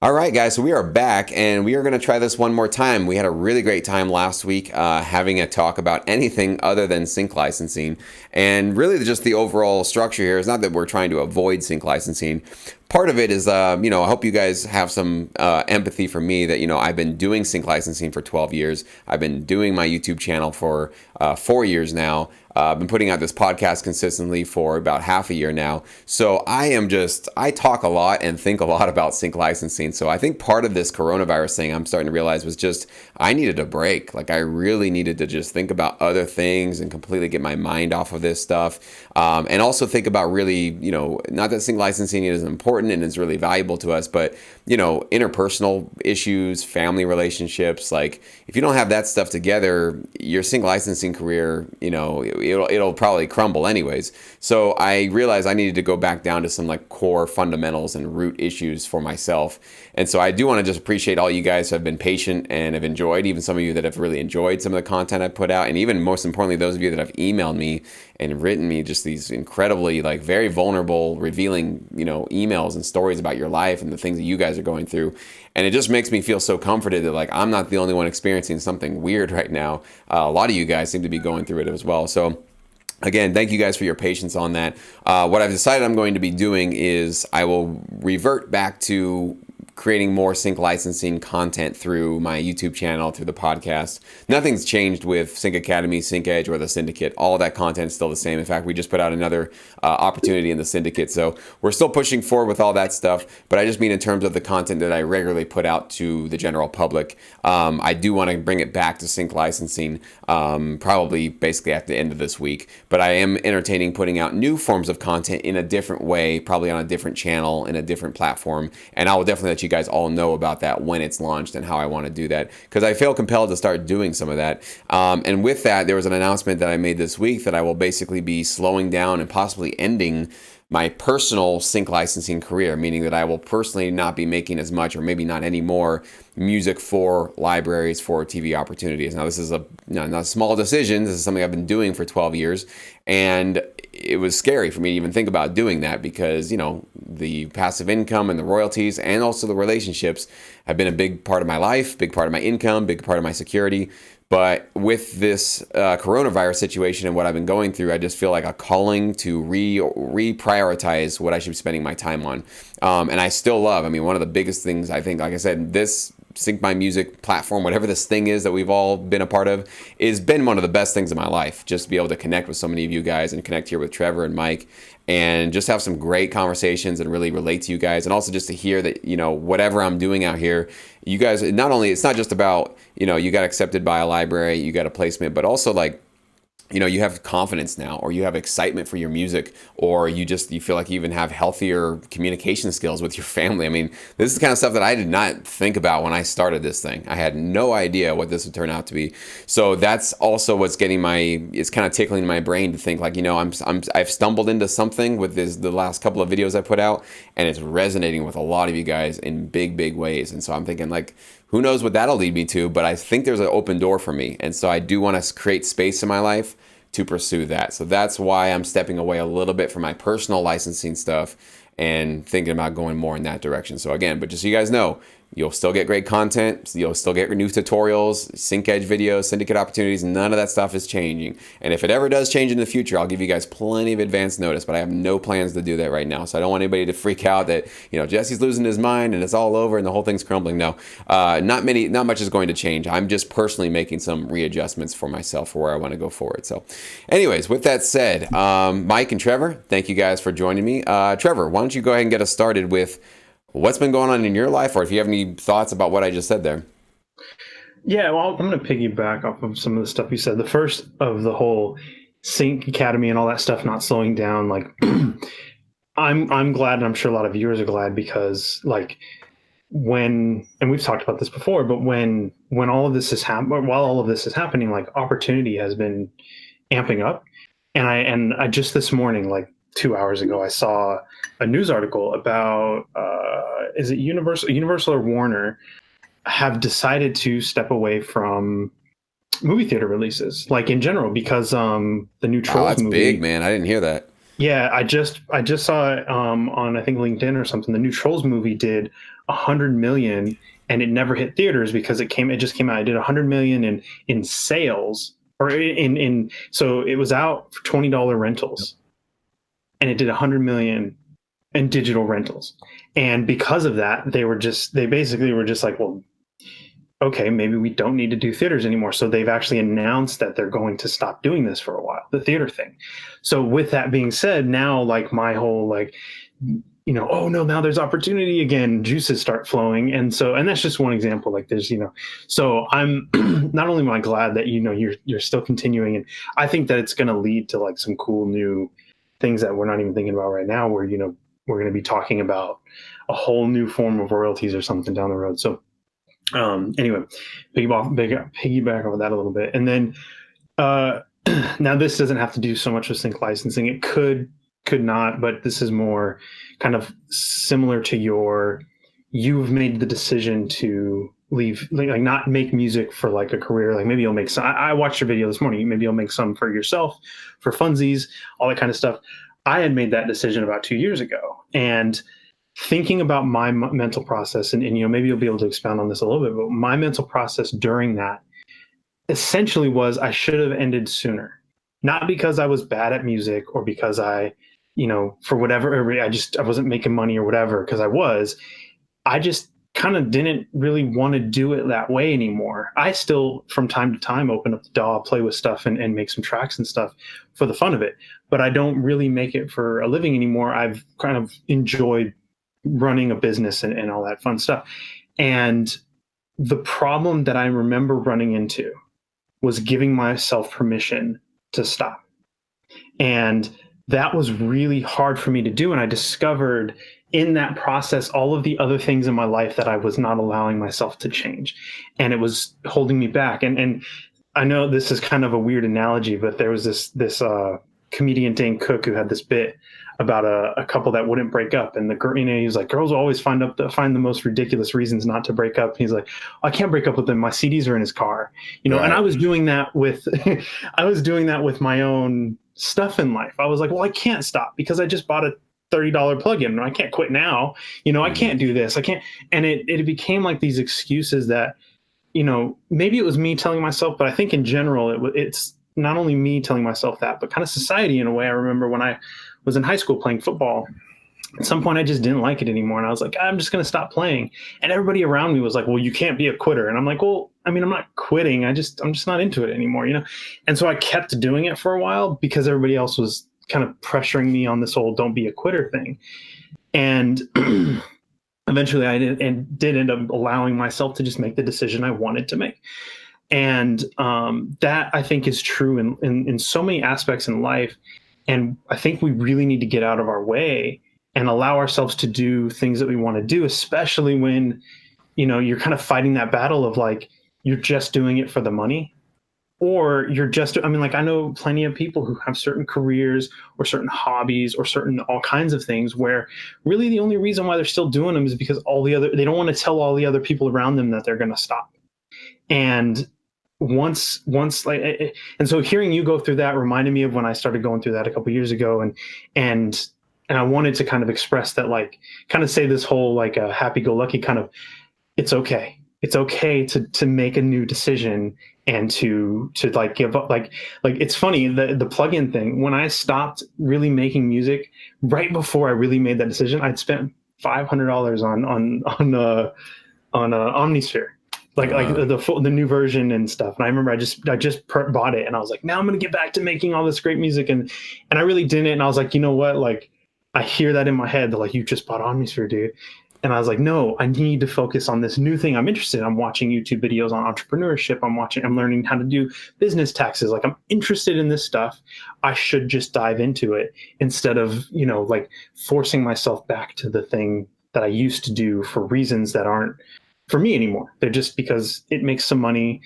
All right, guys, so we are back and we are going to try this one more time. We had a really great time last week having a talk about anything other than sync licensing. And really, just the overall structure here is not that we're trying to avoid sync licensing. Part of it is, I hope you guys have some empathy for me that, I've been doing sync licensing for 12 years. I've been doing my YouTube channel for 4 years now. I've been putting out this podcast consistently for about half a year now. So I talk a lot and think a lot about sync licensing. So I think part of this coronavirus thing I'm starting to realize was just I needed a break. Like I really needed to just think about other things and completely get my mind off of this stuff. And also think about really, not that sync licensing is important and is really valuable to us, but, interpersonal issues, family relationships. Like if you don't have that stuff together, your sync licensing career, it'll probably crumble anyways. So I realized I needed to go back down to some like core fundamentals and root issues for myself. And so I do want to just appreciate all you guys who have been patient and have enjoyed, even some of you that have really enjoyed some of the content I put out. And even most importantly, those of you that have emailed me and written me just these incredibly like very vulnerable, revealing, emails and stories about your life and the things that you guys are going through. And it just makes me feel so comforted that like I'm not the only one experiencing something weird right now. A lot of you guys seem to be going through it as well. So again, thank you guys for your patience on that. What I've decided I'm going to be doing is I will revert back to creating more sync licensing content through my YouTube channel, through the podcast. Nothing's changed with Sync Academy, Sync Edge, or the Syndicate. All of that content is still the same. In fact, we just put out another opportunity in the Syndicate. So we're still pushing forward with all that stuff. But I just mean in terms of the content that I regularly put out to the general public. I do want to bring it back to sync licensing, probably basically at the end of this week. But I am entertaining putting out new forms of content in a different way, probably on a different channel, in a different platform. And I will definitely let you guys all know about that when it's launched and how I want to do that, because I feel compelled to start doing some of that. And with that, there was an announcement that I made this week that I will basically be slowing down and possibly ending my personal sync licensing career, meaning that I will personally not be making as much, or maybe not any more, music for libraries, for TV opportunities. Now, this is not a small decision. This is something I've been doing for 12 years. And it was scary for me to even think about doing that because, the passive income and the royalties and also the relationships have been a big part of my life, big part of my income, big part of my security. But with this coronavirus situation and what I've been going through, I just feel like a calling to reprioritize what I should be spending my time on. And I still love, one of the biggest things I think, like I said, this Sync My Music platform, whatever this thing is that we've all been a part of, has been one of the best things in my life. Just to be able to connect with so many of you guys and connect here with Trevor and Mike and just have some great conversations and really relate to you guys. And also just to hear that, whatever I'm doing out here, you guys, it's not just about, you got accepted by a library, you got a placement, but also like, you have confidence now, or you have excitement for your music, or you feel like you even have healthier communication skills with your family. This is the kind of stuff that I did not think about when I started this thing. I had no idea what this would turn out to be. So that's also what's it's kind of tickling my brain to think like, I've stumbled into something with the last couple of videos I put out, and it's resonating with a lot of you guys in big, big ways. And so I'm thinking like, who knows what that'll lead me to, but I think there's an open door for me. And so I do want to create space in my life to pursue that. So that's why I'm stepping away a little bit from my personal licensing stuff and thinking about going more in that direction. So again, but just so you guys know, you'll still get great content. You'll still get new tutorials, Sync Edge videos, syndicate opportunities. None of that stuff is changing. And if it ever does change in the future, I'll give you guys plenty of advance notice, but I have no plans to do that right now. So I don't want anybody to freak out that, Jesse's losing his mind and it's all over and the whole thing's crumbling. No, not much is going to change. I'm just personally making some readjustments for myself for where I want to go forward. So anyways, with that said, Mike and Trevor, thank you guys for joining me. Trevor, why don't you go ahead and get us started with what's been going on in your life, or if you have any thoughts about what I just said there. Yeah, well, I'm going to piggyback off of some of the stuff you said. The first of the whole Sync Academy and all that stuff not slowing down, like I'm glad, and I'm sure a lot of viewers are glad, because like and we've talked about this before, but when all of this is while all of this is happening, like opportunity has been amping up. And I just this morning, like 2 hours ago, I saw a news article about is it Universal or Warner have decided to step away from movie theater releases, like in general, because the new Trolls that's movie. big, man. I didn't hear that. Yeah, I just saw it on I think LinkedIn or something. The new Trolls movie did 100 million, and it never hit theaters because it just came out. It did 100 million in sales, or so it was out for $20 rentals, and it did 100 million in digital rentals. And because of that, they basically were just like, well, okay, maybe we don't need to do theaters anymore. So they've actually announced that they're going to stop doing this for a while, the theater thing. So with that being said, now like my whole like, oh no, now there's opportunity again, juices start flowing. And that's just one example. Like there's, so I'm not only am I glad that, you're still continuing, and I think that it's going to lead to like some cool new things that we're not even thinking about right now, where, we're going to be talking about a whole new form of royalties or something down the road. So anyway, piggyback over that a little bit. And then uh, now this doesn't have to do so much with sync licensing. It could not, but this is more kind of similar to you've made the decision to leave, like not make music for like a career. Like maybe you'll make some, I watched your video this morning. Maybe you'll make some for yourself, for funsies, all that kind of stuff. I had made that decision about 2 years ago, and thinking about my mental process, and maybe you'll be able to expound on this a little bit, but my mental process during that essentially was I should have ended sooner. Not because I was bad at music, or because I, for whatever, I wasn't making money or whatever, because I just kind of didn't really want to do it that way anymore. I still, from time to time, open up the DAW, play with stuff, and make some tracks and stuff for the fun of it. But I don't really make it for a living anymore. I've kind of enjoyed running a business and all that fun stuff. And the problem that I remember running into was giving myself permission to stop. And that was really hard for me to do. And I discovered in that process all of the other things in my life that I was not allowing myself to change. And it was holding me back. And I know this is kind of a weird analogy, but there was this comedian Dane Cook who had this bit about a couple that wouldn't break up, and the girl, he was like, girls always find the most ridiculous reasons not to break up. He's like, I can't break up with him. My CDs are in his car, right. And I was doing that with, my own stuff in life. I was like, well, I can't stop because I just bought a $30 plugin, and I can't quit now. I can't do this. I can't. And it became like these excuses that, maybe it was me telling myself, but I think in general, it's not only me telling myself that, but kind of society in a way. I remember when I was in high school playing football, at some point I just didn't like it anymore. And I was like, I'm just going to stop playing. And everybody around me was like, well, you can't be a quitter. And I'm like, well, I mean, I'm not quitting. I'm just not into it anymore, And so I kept doing it for a while because everybody else was kind of pressuring me on this whole don't be a quitter thing. And eventually I did end up allowing myself to just make the decision I wanted to make. And that I think is true in so many aspects in life. And I think we really need to get out of our way and allow ourselves to do things that we want to do, especially when, you're kind of fighting that battle of like, you're just doing it for the money, or I know plenty of people who have certain careers or certain hobbies or certain all kinds of things where really the only reason why they're still doing them is because they don't want to tell all the other people around them that they're going to stop. And once like, and so hearing you go through that reminded me of when I started going through that a couple of years ago, and I wanted to kind of express that, like, kind of say this whole like a happy-go-lucky kind of, it's okay to make a new decision and to like give up. Like it's funny, the plugin thing, when I stopped really making music right before I really made that decision, I'd spent $500 on Omnisphere. Like the new version and stuff. And I remember I just bought it, and I was like, now I'm going to get back to making all this great music. And I really didn't. And I was like, you know what? Like, I hear that in my head. They're like, you just bought Omnisphere, dude. And I was like, no, I need to focus on this new thing I'm interested in. I'm watching YouTube videos on entrepreneurship. I'm learning how to do business taxes. Like, I'm interested in this stuff. I should just dive into it instead of, like forcing myself back to the thing that I used to do for reasons that aren't for me anymore. They're just because it makes some money.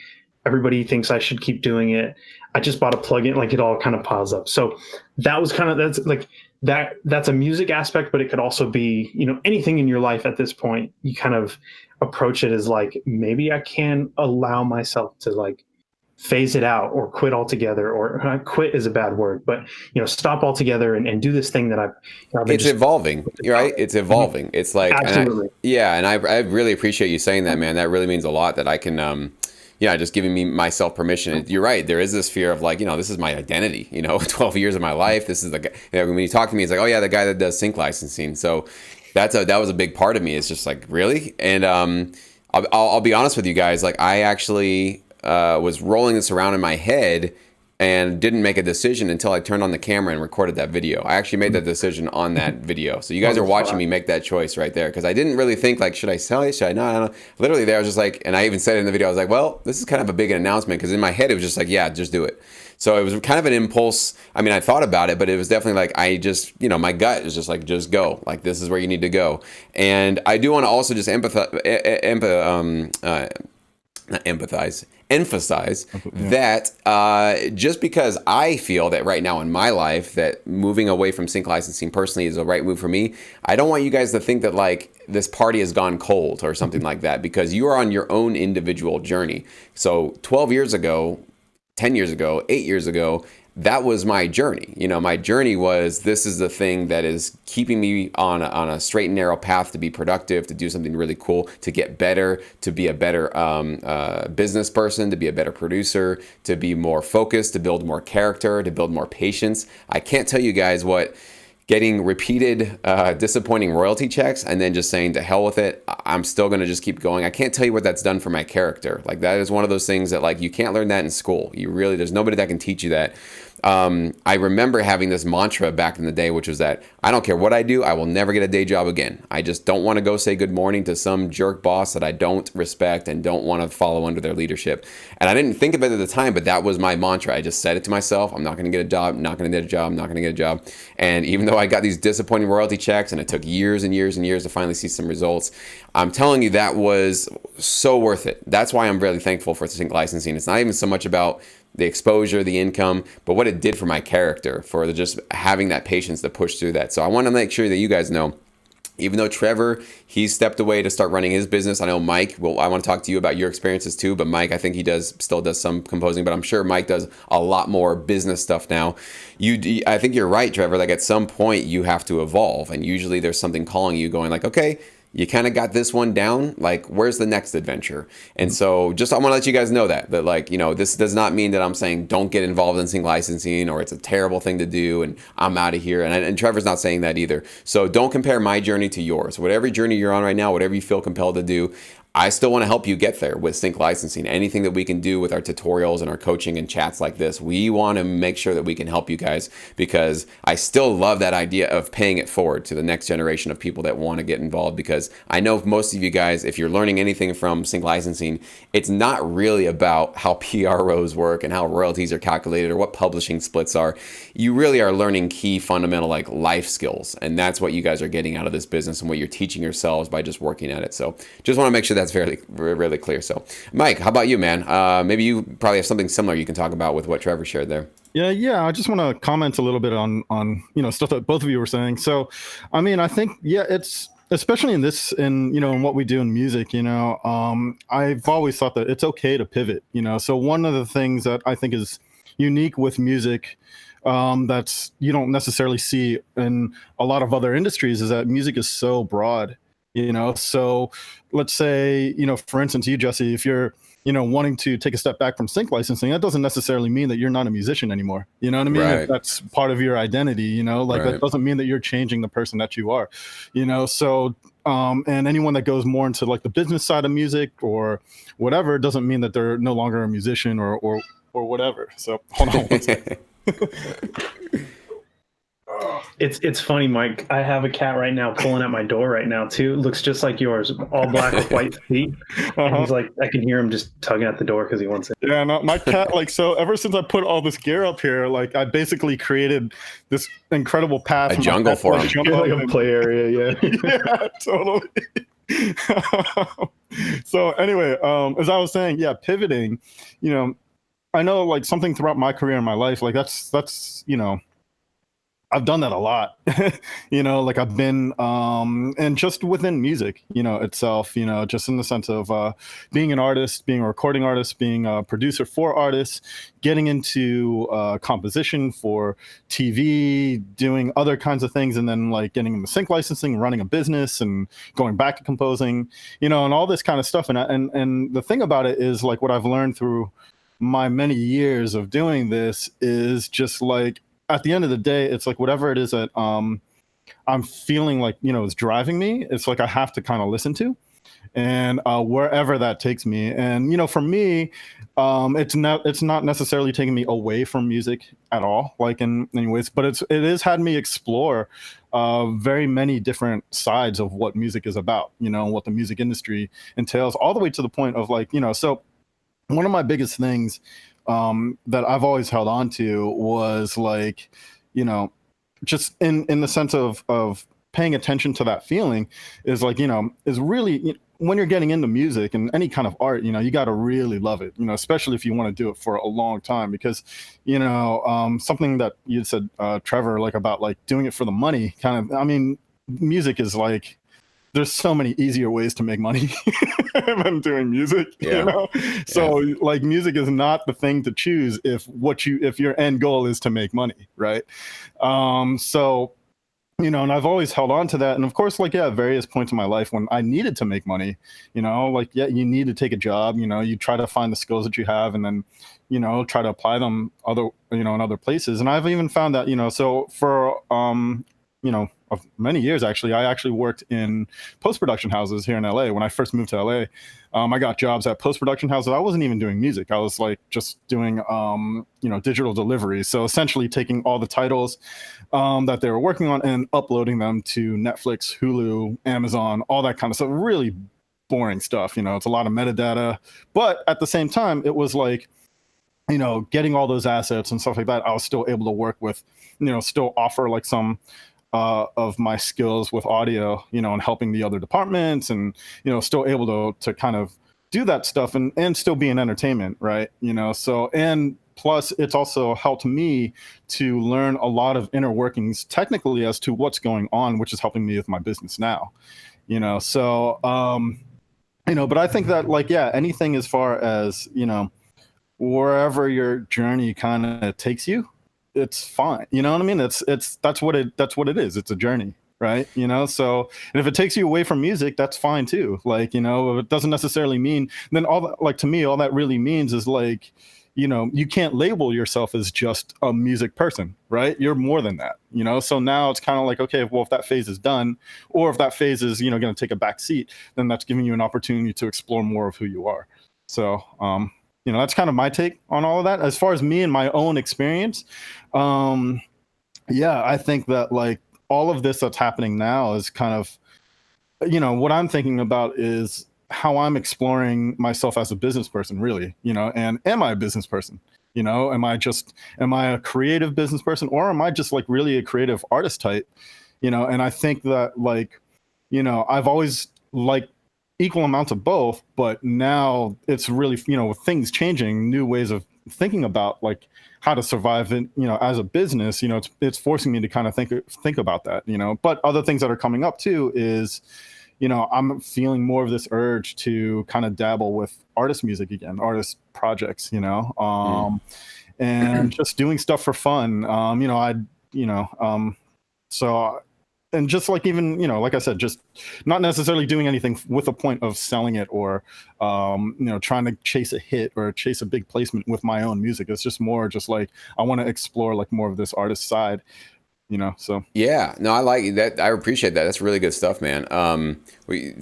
Everybody thinks I should keep doing it. I just bought a plugin, like it all kind of piles up. So that was that's a music aspect, but it could also be, anything in your life at this point. You kind of approach it as like, maybe I can allow myself to like phase it out or quit altogether, or quit is a bad word, but stop altogether and do this thing that I've been It's just evolving, right? It's evolving. It's like, absolutely. and I really appreciate you saying that, man. That really means a lot that I can, just giving me myself permission. You're right. There is this fear of like, this is my identity, 12 years of my life. This is the guy, when you talk to me, it's like, oh yeah, the guy that does sync licensing. So that was a big part of me. It's just like, really? And, I'll be honest with you guys. Like I actually, was rolling this around in my head and didn't make a decision until I turned on the camera and recorded that video. I actually made that decision on that video. So you guys are watching me make that choice right there, because I didn't really think like, should I sell it? Should I not? I don't know. Literally there, I was just like, and I even said it in the video, I was like, well, this is kind of a big announcement, because in my head it was just like, yeah, just do it. So it was kind of an impulse. I mean, I thought about it, but it was definitely like, I just, my gut is just like, just go. Like, this is where you need to go. And I do want to also just emphasize that just because I feel that right now in my life that moving away from sync licensing personally is the right move for me, I don't want you guys to think that like this party has gone cold or something like that, because you are on your own individual journey. So 12 years ago, 10 years ago, 8 years ago, that was my journey. My journey was, this is the thing that is keeping me on a straight and narrow path to be productive, to do something really cool, to get better, to be a better business person, to be a better producer, to be more focused, to build more character, to build more patience. I can't tell you guys what getting repeated disappointing royalty checks and then just saying to hell with it, I'm still going to just keep going. I can't tell you what that's done for my character. Like that is one of those things that like you can't learn that in school. There's nobody that can teach you that. I remember having this mantra back in the day, which was that I don't care what I do, I will never get a day job again. I just don't want to go say good morning to some jerk boss that I don't respect and don't want to follow under their leadership. And I didn't think of it at the time, but that was my mantra. I just said it to myself. I'm not going to get a job, not going to get a job, not going to get a job. And even though I got these disappointing royalty checks and it took years and years and years to finally see some results, I'm telling you that was so worth it. That's why I'm really thankful for sync licensing. It's not even so much about the exposure, the income, but what it did for my character, for just having that patience to push through that. So I want to make sure that you guys know, even though Trevor, he stepped away to start running his business. I know Mike, I want to talk to you about your experiences too, but Mike, I think he still does some composing, but I'm sure Mike does a lot more business stuff now. I think you're right, Trevor, like at some point you have to evolve, and usually there's something calling you going like, okay, you kind of got this one down, like where's the next adventure? And so just I want to let you guys know that like, this does not mean that I'm saying don't get involved in sync licensing or it's a terrible thing to do and I'm out of here. And Trevor's not saying that either. So don't compare my journey to yours. Whatever journey you're on right now, whatever you feel compelled to do, I still want to help you get there with sync licensing. Anything that we can do with our tutorials and our coaching and chats like this, we want to make sure that we can help you guys, because I still love that idea of paying it forward to the next generation of people that want to get involved, because I know most of you guys, if you're learning anything from sync licensing, it's not really about how PROs work and how royalties are calculated or what publishing splits are. You really are learning key fundamental like life skills, and that's what you guys are getting out of this business and what you're teaching yourselves by just working at it. So just want to make sure that's really clear. So Mike, how about you, man? Maybe you probably have something similar you can talk about with what Trevor shared there. Yeah. I just want to comment a little bit on stuff that both of you were saying. So, I mean, I think it's especially in what we do in music. I've always thought that it's okay to pivot. So one of the things that I think is unique with music that's you don't necessarily see in a lot of other industries is that music is so broad. So let's say, for instance, you, Jesse, if you're, wanting to take a step back from sync licensing, that doesn't necessarily mean that you're not a musician anymore. You know what I mean? Right. That's part of your identity, Right. That doesn't mean that you're changing the person that you are, so, and anyone that goes more into like the business side of music or whatever, doesn't mean that they're no longer a musician or whatever. So hold on one second. It's funny, Mike. I have a cat right now pulling at my door right now too. Looks just like yours, all black with white feet. And he's like, I can hear him just tugging at the door because he wants it. Yeah, no, my cat, so ever since I put all this gear up here, I basically created this incredible path. A jungle for him. Like a play area, yeah. Yeah, totally. So anyway, as I was saying, pivoting, I know something throughout my career and my life, that's I've done that a lot, like I've been, and just within music, itself, just in the sense of being an artist, being a recording artist, being a producer for artists, getting into composition for TV, doing other kinds of things, and then like getting into sync licensing, running a business, and going back to composing, and all this kind of stuff. And the thing about it is like what I've learned through my many years of doing this is just like, at the end of the day, it's like whatever it is that I'm feeling like, is driving me, it's like I have to kind of listen to, and wherever that takes me. And, for me, it's not necessarily taking me away from music at all, like in any ways, but it has had me explore very many different sides of what music is about, what the music industry entails, all the way to the point of like, so one of my biggest things that I've always held on to was like, just in the sense of paying attention to that feeling is like, is really, when you're getting into music and any kind of art, you got to really love it, especially if you want to do it for a long time, because, something that you said, Trevor, like about like doing it for the money kind of, I mean, music is like, there's so many easier ways to make money than doing music, So like music is not the thing to choose if your end goal is to make money, right? So, and I've always held on to that. And of course, like, at various points in my life when I needed to make money, like, you need to take a job, you try to find the skills that you have and then, try to apply them in other places. And I've even found that, so for, of many years, actually, I actually worked in post-production houses here in LA. When I first moved to LA, I got jobs at post-production houses. I wasn't even doing music. I was like just doing, digital delivery. So essentially taking all the titles that they were working on and uploading them to Netflix, Hulu, Amazon, all that kind of stuff. Really boring stuff. It's a lot of metadata. But at the same time, it was like, getting all those assets and stuff like that, I was still able to work with, still offer like some of my skills with audio, and helping the other departments and, still able to kind of do that stuff and still be in entertainment. Right. So, and plus it's also helped me to learn a lot of inner workings technically as to what's going on, which is helping me with my business now, so, but I think that like, anything as far as, wherever your journey kind of takes you, it's fine. You know what I mean? That's what it is. It's a journey, right? So, and if it takes you away from music, that's fine too. Like, it doesn't necessarily mean then to me, all that really means is like, you can't label yourself as just a music person, right? You're more than that, So now it's kind of like, okay, well, if that phase is done, or if that phase is, going to take a back seat, then that's giving you an opportunity to explore more of who you are. So, that's kind of my take on all of that. As far as me and my own experience, I think that like all of this that's happening now is kind of, what I'm thinking about is how I'm exploring myself as a business person, really, and am I a business person? Am I a creative business person, or am I just like really a creative artist type? And I think that like, I've always liked equal amounts of both, but now it's really, with things changing, new ways of thinking about like how to survive it, as a business, it's forcing me to kind of think about that, but other things that are coming up too is, I'm feeling more of this urge to kind of dabble with artist music again, artist projects, and just doing stuff for fun. So, and just like even, like I said, just not necessarily doing anything with a point of selling it or, trying to chase a hit or chase a big placement with my own music. It's just more just like, I want to explore like more of this artist side, so. Yeah, no, I like that. I appreciate that. That's really good stuff, man.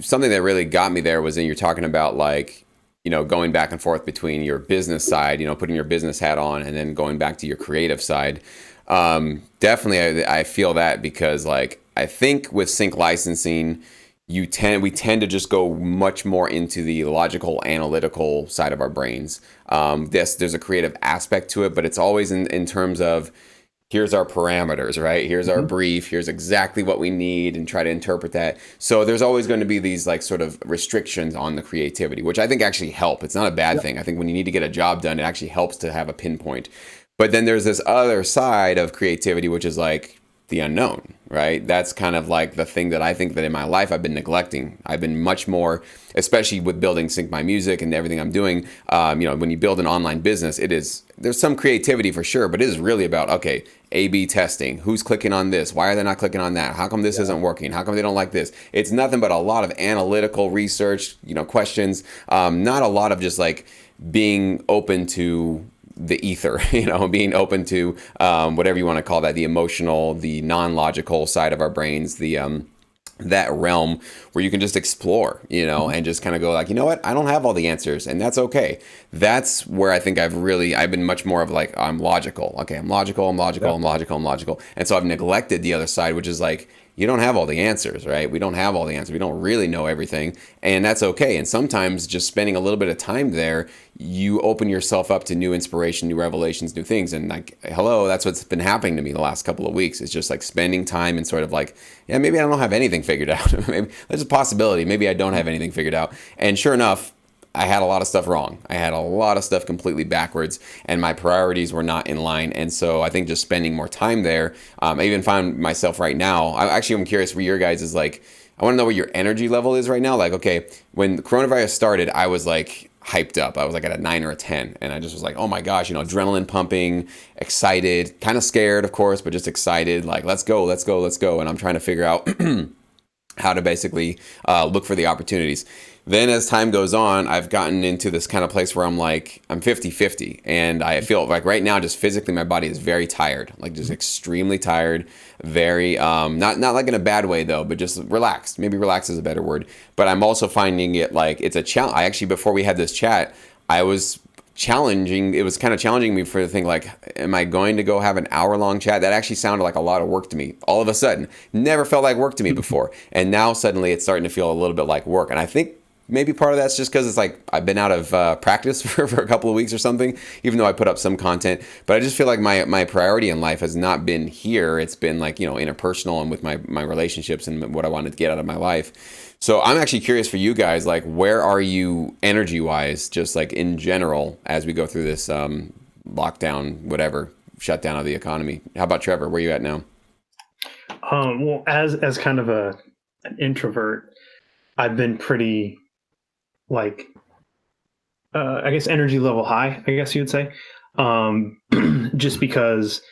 Something that really got me there was when you're talking about like, going back and forth between your business side, putting your business hat on and then going back to your creative side. Definitely, I feel that because like, I think with sync licensing, we tend to just go much more into the logical, analytical side of our brains. There's a creative aspect to it, but it's always in terms of here's our parameters, right? Here's our brief. Here's exactly what we need, and try to interpret that. So there's always going to be these like sort of restrictions on the creativity, which I think actually help. It's not a bad thing. I think when you need to get a job done, it actually helps to have a pinpoint. But then there's this other side of creativity, which is like the unknown, right? That's kind of like the thing that I think that in my life I've been neglecting. I've been much more, especially with building Sync My Music and everything I'm doing. When you build an online business, there's some creativity for sure, but it is really about, okay, A/B testing. Who's clicking on this? Why are they not clicking on that? How come this isn't working? How come they don't like this? It's nothing but a lot of analytical research, questions. Not a lot of just like being open to the ether, being open to whatever you want to call that, the emotional, the non-logical side of our brains, that realm where you can just explore, and just kind of go like, you know what, I don't have all the answers, and that's okay. That's where I think I've been much more of like, I'm logical. Okay, I'm logical. And so I've neglected the other side, which is like, you don't have all the answers, right? We don't have all the answers. We don't really know everything, and that's okay. And sometimes just spending a little bit of time there, you open yourself up to new inspiration, new revelations, new things. And like, hello, that's what's been happening to me the last couple of weeks. It's just like spending time and sort of like, yeah, maybe I don't have anything figured out. Maybe there's a possibility. Maybe I don't have anything figured out. And sure enough, I had a lot of stuff wrong. I had a lot of stuff completely backwards, and my priorities were not in line. And so I think just spending more time there, I even find myself right now, I'm curious for your guys is like, I want to know what your energy level is right now. Like, okay, when the coronavirus started, I was like hyped up. I was like at a 9 or a 10. And I just was like, oh my gosh, adrenaline pumping, excited, kind of scared, of course, but just excited. Like, let's go. And I'm trying to figure out how to basically look for the opportunities. Then as time goes on, I've gotten into this kind of place where I'm like, I'm 50-50. And I feel like right now, just physically, my body is very tired, like just extremely tired, very, not like in a bad way though, but just relaxed. Maybe relaxed is a better word. But I'm also finding it like it's a challenge. I actually, before we had this chat, it was kind of challenging me for the thing like, am I going to go have an hour-long chat? That actually sounded like a lot of work to me all of a sudden. Never felt like work to me before. And now suddenly it's starting to feel a little bit like work. And I think maybe part of that's just because it's like I've been out of practice for a couple of weeks or something, even though I put up some content. But I just feel like my priority in life has not been here. It's been like, interpersonal and with my relationships and what I wanted to get out of my life. So I'm actually curious for you guys, like, where are you energy-wise, just like in general, as we go through this lockdown, whatever, shutdown of the economy? How about Trevor? Where are you at now? Well, as kind of an introvert, I've been pretty like, I guess energy level high, I guess you would say, just because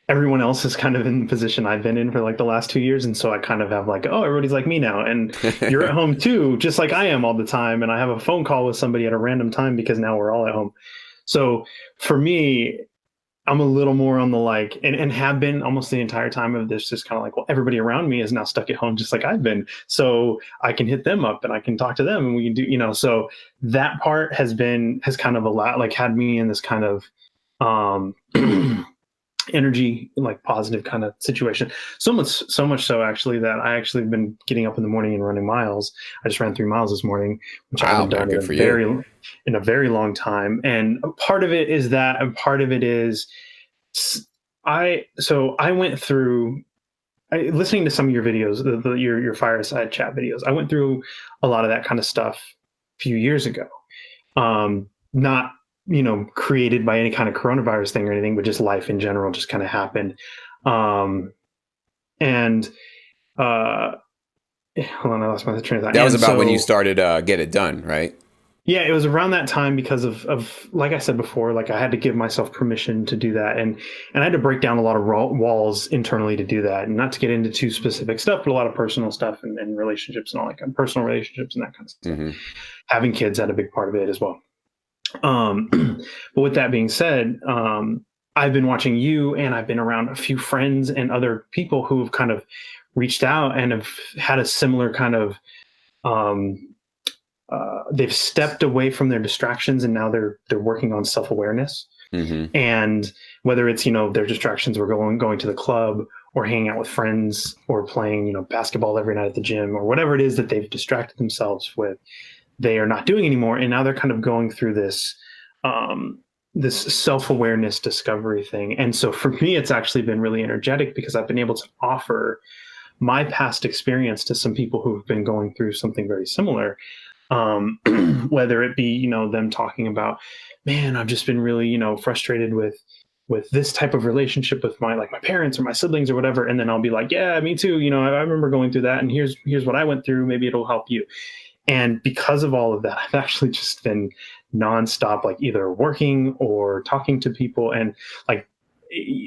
everyone else is kind of in the position I've been in for like the last 2 years. And so I kind of have like, oh, everybody's like me now. And you're at home too, just like I am all the time. And I have a phone call with somebody at a random time because now we're all at home. So for me, I'm a little more on the like, and have been almost the entire time of this, just kind of like, well, everybody around me is now stuck at home, just like I've been. So I can hit them up and I can talk to them and we can do, so that part has kind of a lot, like had me in this kind of energy, like positive kind of situation. So much so actually that I actually have been getting up in the morning and running miles. I just ran 3 miles this morning, which I haven't done in a very long time. And part of it is that, and part of it is I went through listening to some of your videos, your fireside chat videos. I went through a lot of that kind of stuff a few years ago. Not created by any kind of coronavirus thing or anything, but just life in general just kind of happened. Hold on, I lost my train of thought. That was about when you started Get It Done, right? Yeah, it was around that time because of like I said before, like I had to give myself permission to do that. And I had to break down a lot of walls internally to do that. And not to get into too specific stuff, but a lot of personal stuff and relationships and all that kind of personal relationships and that kind of stuff. Mm-hmm. Having kids had a big part of it as well. But with that being said, I've been watching you and I've been around a few friends and other people who have kind of reached out and have had a similar kind of, they've stepped away from their distractions and now they're working on self-awareness. Mm-hmm. And whether it's, their distractions were going to the club or hanging out with friends or playing, basketball every night at the gym or whatever it is that they've distracted themselves with, they are not doing anymore. And now they're kind of going through this self-awareness discovery thing. And so for me, it's actually been really energetic because I've been able to offer my past experience to some people who've been going through something very similar. Whether it be, them talking about, man, I've just been really, frustrated with, with this type of relationship with my parents or my siblings or whatever, and then I'll be like, yeah, me too, I remember going through that, and here's what I went through, maybe it'll help you. And because of all of that, I've actually just been nonstop, like either working or talking to people. And like,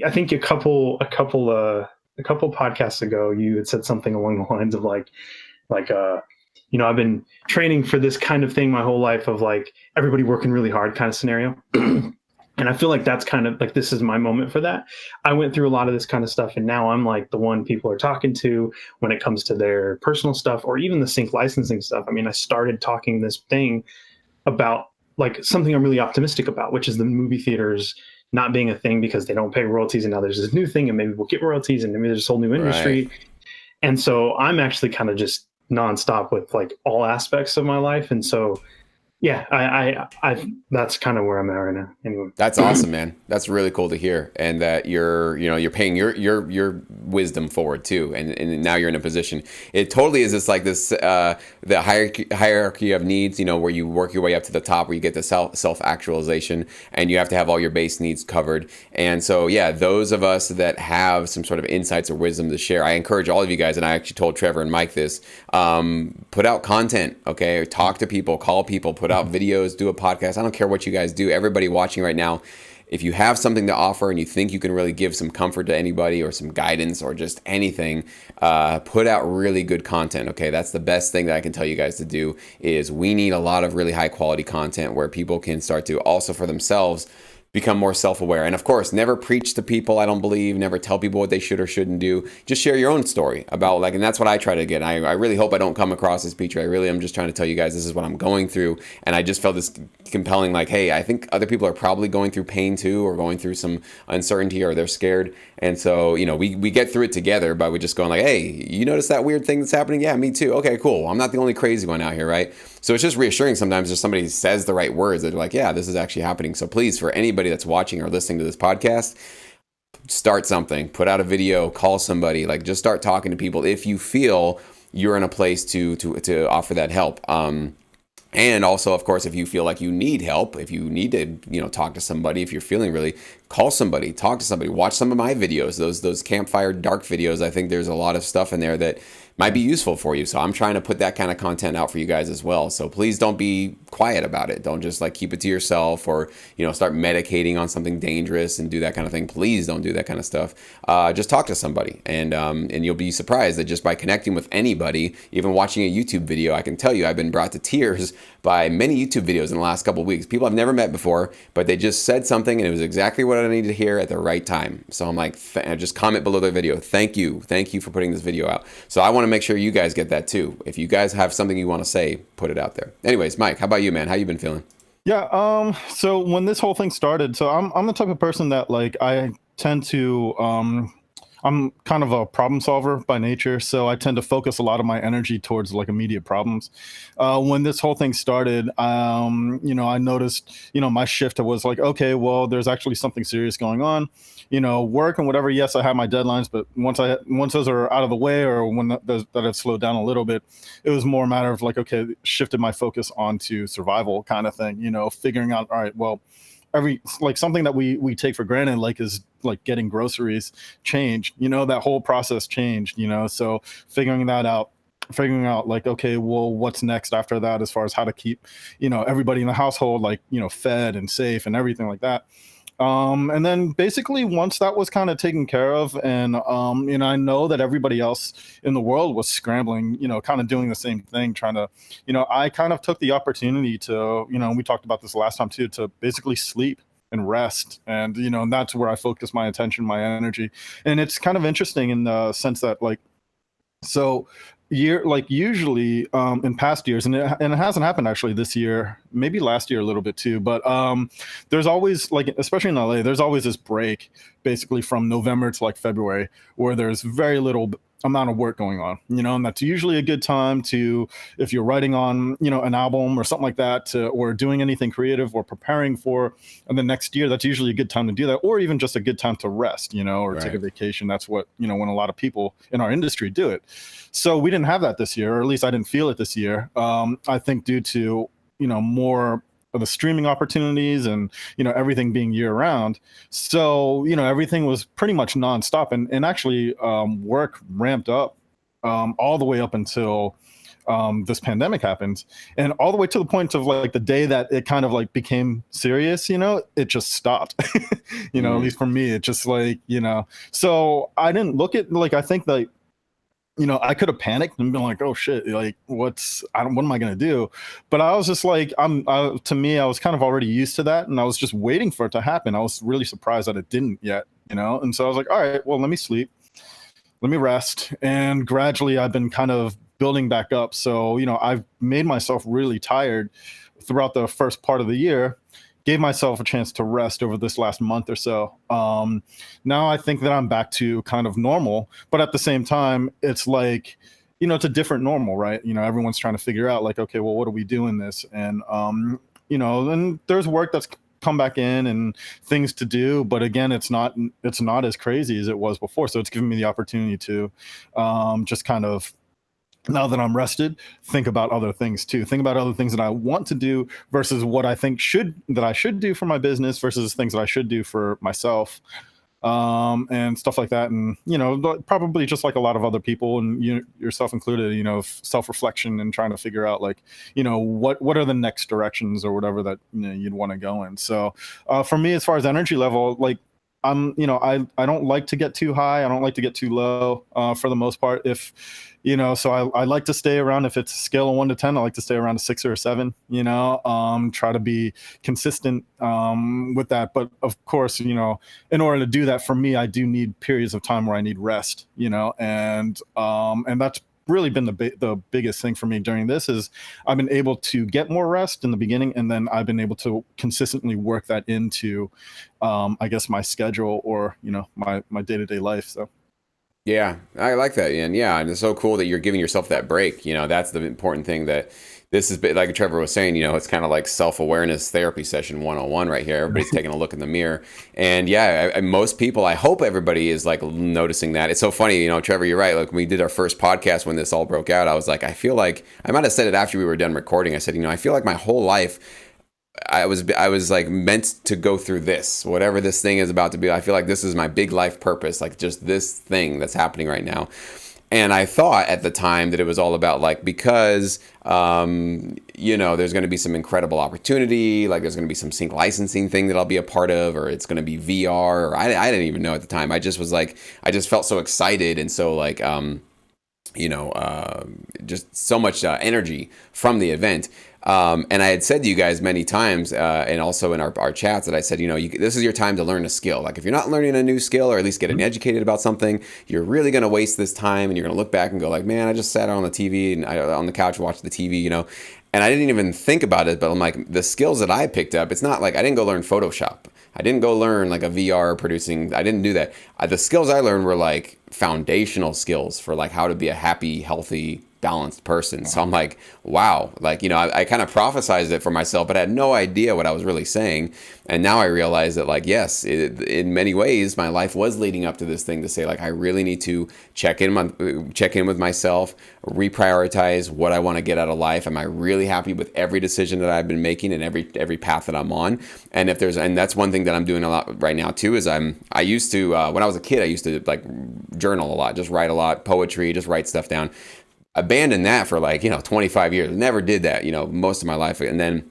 I think a couple podcasts ago, you had said something along the lines of I've been training for this kind of thing my whole life, of like everybody working really hard kind of scenario. And I feel like that's kind of like, this is my moment for that. I went through a lot of this kind of stuff, and now I'm like the one people are talking to when it comes to their personal stuff or even the sync licensing stuff. I mean, I started talking this thing about like something I'm really optimistic about, which is the movie theaters not being a thing because they don't pay royalties, and now there's this new thing and maybe we'll get royalties and maybe there's this whole new industry. Right. And so I'm actually kind of just nonstop with like all aspects of my life. And so yeah, I that's kind of where I'm at right now. Anyway, that's awesome, man. That's really cool to hear, and that you're paying your wisdom forward too, and now you're in a position. It totally is this the hierarchy of needs, where you work your way up to the top, where you get the self actualization, and you have to have all your base needs covered. And so yeah, those of us that have some sort of insights or wisdom to share, I encourage all of you guys, and I actually told Trevor and Mike this: put out content, okay? Talk to people, call people, put out videos, do a podcast. I don't care what you guys do. Everybody watching right now, if you have something to offer and you think you can really give some comfort to anybody or some guidance or just anything, put out really good content. Okay, that's the best thing that I can tell you guys to do. Is we need a lot of really high quality content where people can start to also for themselves become more self-aware. And of course, never preach to people, I don't believe, never tell people what they should or shouldn't do. Just share your own story about and that's what I try to get. I really hope I don't come across as preacher. I really am just trying to tell you guys this is what I'm going through. And I just felt this compelling, hey, I think other people are probably going through pain too, or going through some uncertainty, or they're scared. And so, we get through it together by we just going hey, you notice that weird thing that's happening? Yeah, me too. Okay, cool. I'm not the only crazy one out here, right? So it's just reassuring sometimes if somebody says the right words that they're yeah, this is actually happening. So please, for anybody that's watching or listening to this podcast, start something, put out a video, call somebody, just start talking to people if you feel you're in a place to offer that help. And also, of course, if you feel like you need help, if you need to, talk to somebody, if you're feeling really, call somebody, talk to somebody, watch some of my videos, those campfire dark videos. I think there's a lot of stuff in there that might be useful for you. So I'm trying to put that kind of content out for you guys as well. So please don't be quiet about it. Don't just keep it to yourself, or, start medicating on something dangerous and do that kind of thing. Please don't do that kind of stuff. Just talk to somebody, and you'll be surprised that just by connecting with anybody, even watching a YouTube video, I can tell you I've been brought to tears by many YouTube videos in the last couple of weeks. People I've never met before, but they just said something and it was exactly what I needed to hear at the right time. So I'm just comment below the video. Thank you for putting this video out. So I want to make sure you guys get that too. If you guys have something you want to say, put it out there. Anyways, Mike, how about you, man? How you been feeling? Yeah. So when this whole thing started, so I'm the type of person that I tend to, I'm kind of a problem solver by nature, so I tend to focus a lot of my energy towards immediate problems. When this whole thing started, I noticed, my shift was okay, well, there's actually something serious going on. Work and whatever. Yes, I have my deadlines, but once those are out of the way, or when that have slowed down a little bit, it was more a matter of okay, shifted my focus onto survival kind of thing. Figuring out, all right, well, every something that we take for granted is getting groceries changed, that whole process changed, so figuring out okay, well, what's next after that as far as how to keep everybody in the household fed and safe and everything like that. And then basically once that was kind of taken care of, and I know that everybody else in the world was scrambling, kind of doing the same thing, trying to, I kind of took the opportunity to, we talked about this last time too, to basically sleep and rest. And, and that's where I focus my attention, my energy. And it's kind of interesting in the sense that usually in past years, and it hasn't happened actually this year, maybe last year a little bit too, but there's always especially in LA, there's always this break basically from November to February where there's very little amount of work going on, and that's usually a good time to, if you're writing on, an album or something like that, or doing anything creative or preparing for the next year, that's usually a good time to do that, or even just a good time to rest, or right, take a vacation. That's what, when a lot of people in our industry do it. So we didn't have that this year, or at least I didn't feel it this year. I think due to, more the streaming opportunities and, everything being year round. So, everything was pretty much nonstop, and actually work ramped up all the way up until this pandemic happened, and all the way to the point of like the day that it kind of like became serious, it just stopped. At least for me, it just like, so I didn't look at, like, I think like, I could have panicked and been like, oh shit, like what am I going to do? But I was just like, to me, I was kind of already used to that. And I was just waiting for it to happen. I was really surprised that it didn't yet, And so I was like, all right, well, let me sleep, let me rest. And gradually I've been kind of building back up. So, I've made myself really tired throughout the first part of the year, gave myself a chance to rest over this last month or so. Now I think that I'm back to kind of normal, but at the same time, it's like, it's a different normal, right? Everyone's trying to figure out like, okay, well, what do we do in this? And, and there's work that's come back in and things to do, but again, it's not as crazy as it was before. So it's given me the opportunity to just kind of, now that I'm rested, think about other things too. Think about other things that I want to do versus what I think I should do for my business versus things that I should do for myself, and stuff like that. And, probably just like a lot of other people and yourself included, self-reflection and trying to figure out like, what are the next directions or whatever that, you'd want to go in. So for me, as far as energy level, like, I don't like to get too high. I don't like to get too low, for the most part. If, so I like to stay around, if it's a scale of 1 to 10, I like to stay around a 6 or a 7, try to be consistent, with that. But of course, in order to do that for me, I do need periods of time where I need rest, and that's really been the biggest thing for me during this is I've been able to get more rest in the beginning, and then I've been able to consistently work that into, I guess, my schedule or, my day-to-day life. So. Yeah, I like that. And and it's so cool that you're giving yourself that break. That's the important thing, that this is, like Trevor was saying, it's kind of like self-awareness therapy session 101 right here. Everybody's taking a look in the mirror. And most people, I hope everybody is like noticing that. It's so funny, Trevor, you're right. Like when we did our first podcast, when this all broke out, I was like, I feel like, I might have said it after we were done recording. I said, I feel like my whole life, I was like meant to go through this, whatever this thing is about to be. I feel like this is my big life purpose, like just this thing that's happening right now. And I thought at the time that it was all about like, because, there's going to be some incredible opportunity, like there's going to be some sync licensing thing that I'll be a part of, or it's going to be VR, or I didn't even know at the time. I just was like, I just felt so excited. And so like, just so much energy from the event. And I had said to you guys many times, and also in our chats, that I said, this is your time to learn a skill. Like if you're not learning a new skill, or at least getting educated about something, you're really going to waste this time, and you're going to look back and go like, man, I just sat on the TV and on the couch, watched the TV, and I didn't even think about it. But I'm like, the skills that I picked up, it's not like I didn't go learn Photoshop. I didn't go learn like a VR producing. I didn't do that. The skills I learned were like foundational skills for like how to be a happy, healthy, balanced person. So I'm like, wow, like, I kind of prophesized it for myself, but I had no idea what I was really saying. And now I realize that like, yes, in many ways, my life was leading up to this thing to say like, I really need to check in with myself, reprioritize what I want to get out of life. Am I really happy with every decision that I've been making and every path that I'm on? And and that's one thing that I'm doing a lot right now too, is I used to, when I was a kid, I used to like journal a lot, just write a lot, poetry, just write stuff down. Abandoned that for like 25 years. Never did that most of my life. And then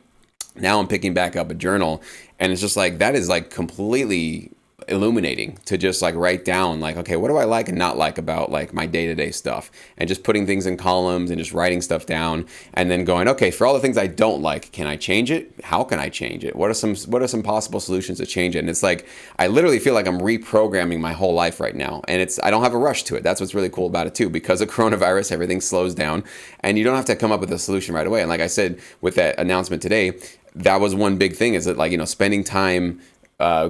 now I'm picking back up a journal, and it's just like, that is like completely illuminating to just like write down like, okay, what do I like and not like about like my day-to-day stuff, and just putting things in columns and just writing stuff down, and then going, okay, for all the things I don't like, can I change it? How can I change it? What are some possible solutions to change it? And it's like, I literally feel like I'm reprogramming my whole life right now, and I don't have a rush to it. That's what's really cool about it too, because of coronavirus, everything slows down, and you don't have to come up with a solution right away. And like I said with that announcement today, that was one big thing, is that like, spending time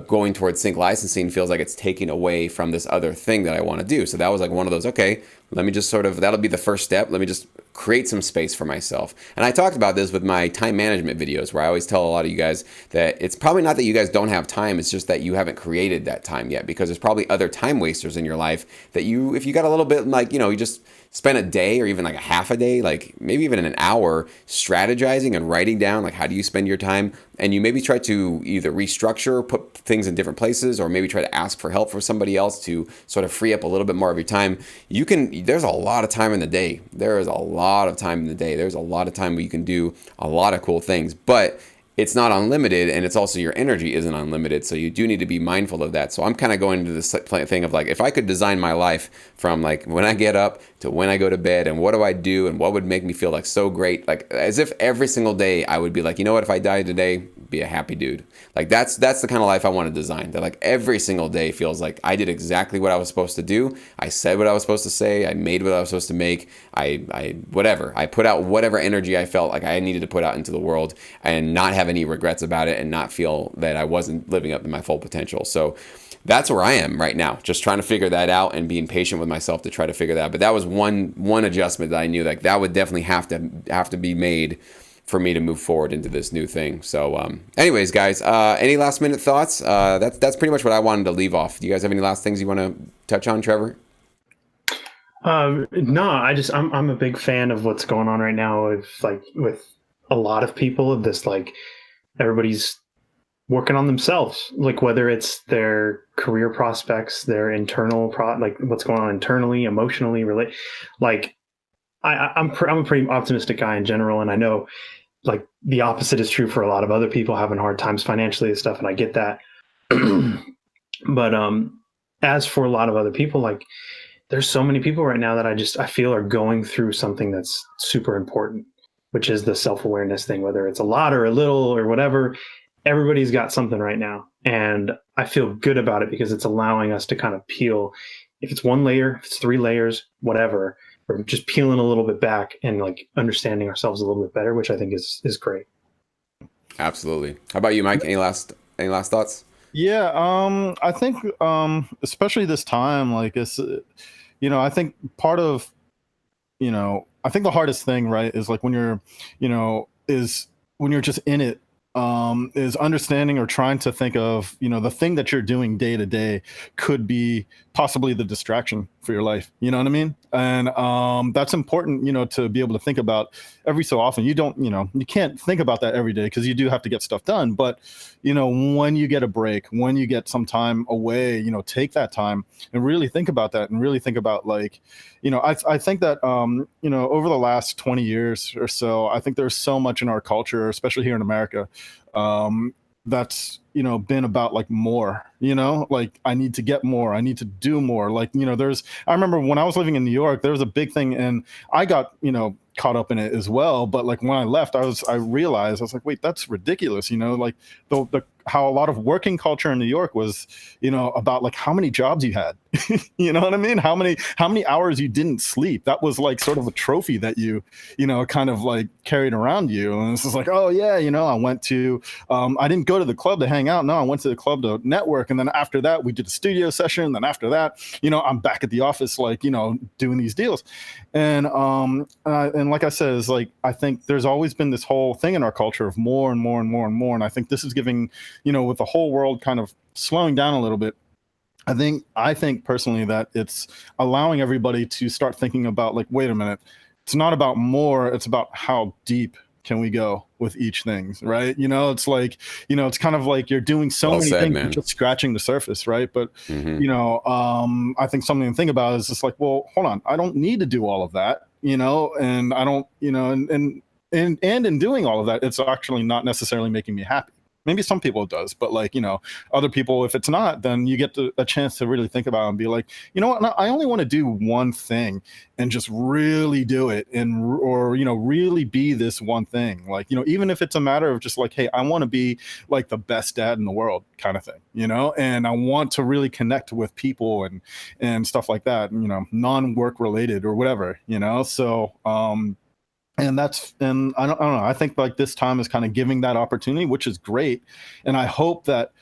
going towards sync licensing feels like it's taking away from this other thing that I want to do. So that was like one of those, okay, let me just that'll be the first step. Let me just create some space for myself. And I talked about this with my time management videos, where I always tell a lot of you guys that it's probably not that you guys don't have time. It's just that you haven't created that time yet, because there's probably other time wasters in your life that if you got a little bit like, you just spend a day or even like a half a day, like maybe even an hour strategizing and writing down like how do you spend your time, and you maybe try to either restructure, put things in different places, or maybe try to ask for help from somebody else to sort of free up a little bit more of your time. There's a lot of time in the day. There is a lot of time in the day. There's a lot of time where you can do a lot of cool things, but it's not unlimited, and it's also your energy isn't unlimited. So you do need to be mindful of that. So I'm kind of going into this thing of like, if I could design my life from like when I get up to when I go to bed, and what do I do, and what would make me feel like so great, like as if every single day I would be like, you know what, if I died today, be a happy dude. Like that's the kind of life I want to design. That like every single day feels like I did exactly what I was supposed to do. I said what I was supposed to say. I made what I was supposed to make. I whatever. I put out whatever energy I felt like I needed to put out into the world, and not have any regrets about it, and not feel that I wasn't living up to my full potential. So that's where I am right now, just trying to figure that out and being patient with myself to try to figure that out. But that was one adjustment that I knew like that would definitely have to be made for me to move forward into this new thing. So anyways, guys, any last minute thoughts? That's pretty much what I wanted to leave off. Do you guys have any last things you want to touch on, Trevor? No, I'm a big fan of what's going on right now with a lot of people of this, like everybody's working on themselves, like whether it's their career prospects, their internal like what's going on internally, emotionally, like I'm a pretty optimistic guy in general, and I know like the opposite is true for a lot of other people having hard times financially and stuff, and I get that. But as for a lot of other people, like there's so many people right now that I feel are going through something that's super important, which is the self-awareness thing, whether it's a lot or a little or whatever. Everybody's got something right now, and I feel good about it because it's allowing us to kind of peel, if it's one layer, if it's 3 layers, whatever, or just peeling a little bit back and like understanding ourselves a little bit better, which I think is great. Absolutely. How about you, Mike? Any last thoughts? Yeah, I think especially this time, like it's, I think part of, I think the hardest thing, right, is like when you're, is when you're just in it, is understanding or trying to think of, the thing that you're doing day to day could be possibly the distraction for your life. You know what I mean? And that's important, to be able to think about every so often. You don't, you can't think about that every day because you do have to get stuff done. But, when you get a break, when you get some time away, take that time and really think about that, and really think about like, I think that, over the last 20 years or so, I think there's so much in our culture, especially here in America, that's been about like more, like I need to get more, I need to do more, like I remember when I was living in New York, there was a big thing, and I got caught up in it as well, but like when I left, I realized, I was like, wait, that's ridiculous, like the how a lot of working culture in New York was, about like how many jobs you had, you know what I mean? How many hours you didn't sleep. That was like sort of a trophy that you kind of like carried around you. And it's just like, oh yeah, I went to, I didn't go to the club to hang out. No, I went to the club to network. And then after that, we did a studio session. And then after that, I'm back at the office, like, doing these deals. And like I said, it's like, I think there's always been this whole thing in our culture of more and more and more and more. And I think this is giving, with the whole world kind of slowing down a little bit, I think personally that it's allowing everybody to start thinking about like, wait a minute, it's not about more, it's about how deep can we go with each thing, right? It's like, it's kind of like you're doing so many things, man, just scratching the surface, right? But, I think something to think about is just like, well, hold on, I don't need to do all of that, and I don't, and in doing all of that, it's actually not necessarily making me happy. Maybe some people it does, but like, other people, if it's not, then you get a chance to really think about it and be like, you know what, no, I only want to do one thing and just really do it or really be this one thing. Like, even if it's a matter of just like, hey, I want to be like the best dad in the world kind of thing, and I want to really connect with people and stuff like that, non-work related or whatever, so, and I don't know. I think like this time is kind of giving that opportunity, which is great. And I hope that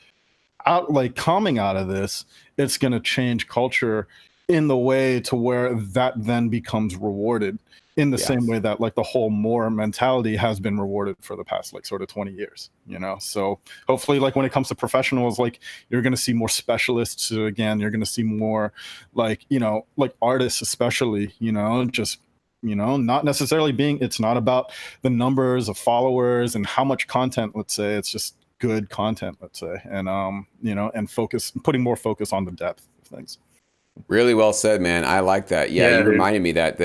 coming out of this, it's going to change culture in the way to where that then becomes rewarded in the same way that like the whole more mentality has been rewarded for the past like sort of 20 years, so hopefully like when it comes to professionals, like you're going to see more specialists again, you're going to see more like like artists especially, just not necessarily it's not about the numbers of followers and how much content, let's say. It's just good content, let's say, and and putting more focus on the depth of things. Really well said, man. I like that. Yeah, you reminded me that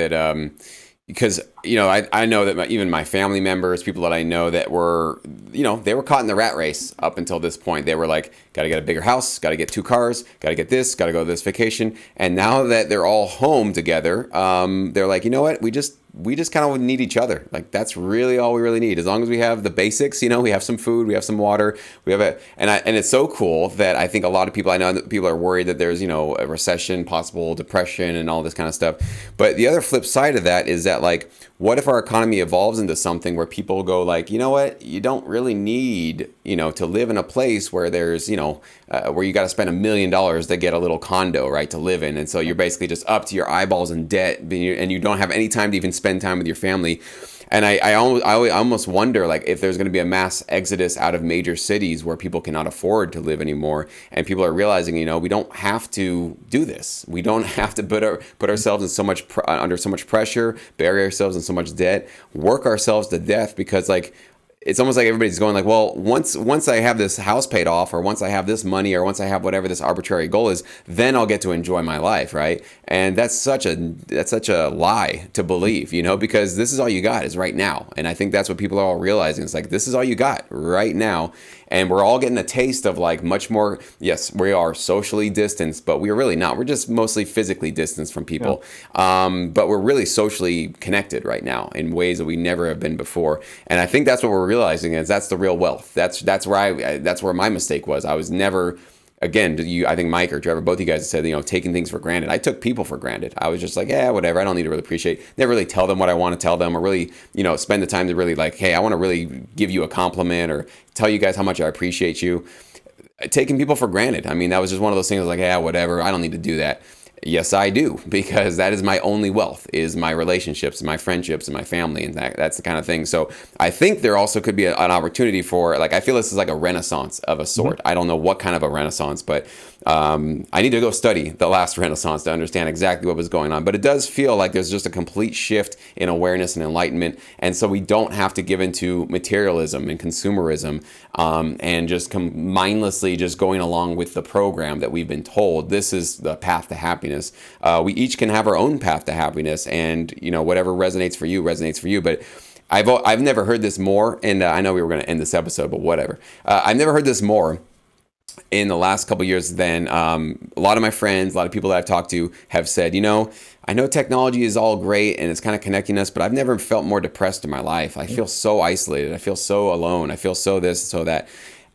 because I know that even my family members, people that I know that were they were caught in the rat race up until this point. They were like, got to get a bigger house, got to get 2 cars, got to get this, got to go to this vacation. And now that they're all home together, they're like, you know what? We just kind of need each other. Like that's really all we really need. As long as we have the basics, we have some food, we have some water, we have and it's so cool that I think a lot of people, I know that people are worried that there's, a recession, possible depression and all this kind of stuff. But the other flip side of that is that like, what if our economy evolves into something where people go like, you know what, you don't really need, to live in a place where there's, where you got to spend $1 million to get a little condo, right, to live in. And so you're basically just up to your eyeballs in debt and you don't have any time to even spend time with your family. And I almost wonder like if there's going to be a mass exodus out of major cities where people cannot afford to live anymore, and people are realizing, we don't have to do this. We don't have to put ourselves in under so much pressure, bury ourselves in so much debt, work ourselves to death, because like it's almost like everybody's going like, well, once I have this house paid off, or once I have this money, or once I have whatever this arbitrary goal is, then I'll get to enjoy my life, right? And that's such a lie to believe, because this is all you got is right now. And I think that's what people are all realizing. It's like, this is all you got right now. And we're all getting a taste of like much more. Yes, we are socially distanced, but we're really not. We're just mostly physically distanced from people. Yeah. But we're really socially connected right now in ways that we never have been before. And I think that's what we're realizing is that's the real wealth. That's where my mistake was. I was never. Again, I think Mike or Trevor, both of you guys said, taking things for granted. I took people for granted. I was just like, yeah, whatever. I don't need to really appreciate. Never really tell them what I want to tell them, or really, spend the time to really like, hey, I want to really give you a compliment or tell you guys how much I appreciate you. Taking people for granted. I mean, that was just one of those things like, yeah, whatever. I don't need to do that. Yes, I do, because that is my only wealth, is my relationships, my friendships, and my family, and that's the kind of thing. So I think there also could be an opportunity for, like, I feel this is like a renaissance of a sort. Mm-hmm. I don't know what kind of a renaissance, but I need to go study the last renaissance to understand exactly what was going on. But it does feel like there's just a complete shift in awareness and enlightenment, and so we don't have to give into materialism and consumerism and just mindlessly just going along with the program that we've been told. This is the path to happiness. We each can have our own path to happiness, and whatever resonates for you. But I've never heard this more, and I know we were going to end this episode, but whatever. I've never heard this more in the last couple of years than a lot of my friends, a lot of people that I've talked to have said, I know technology is all great and it's kind of connecting us, but I've never felt more depressed in my life. I feel so isolated. I feel so alone. I feel so this, so that.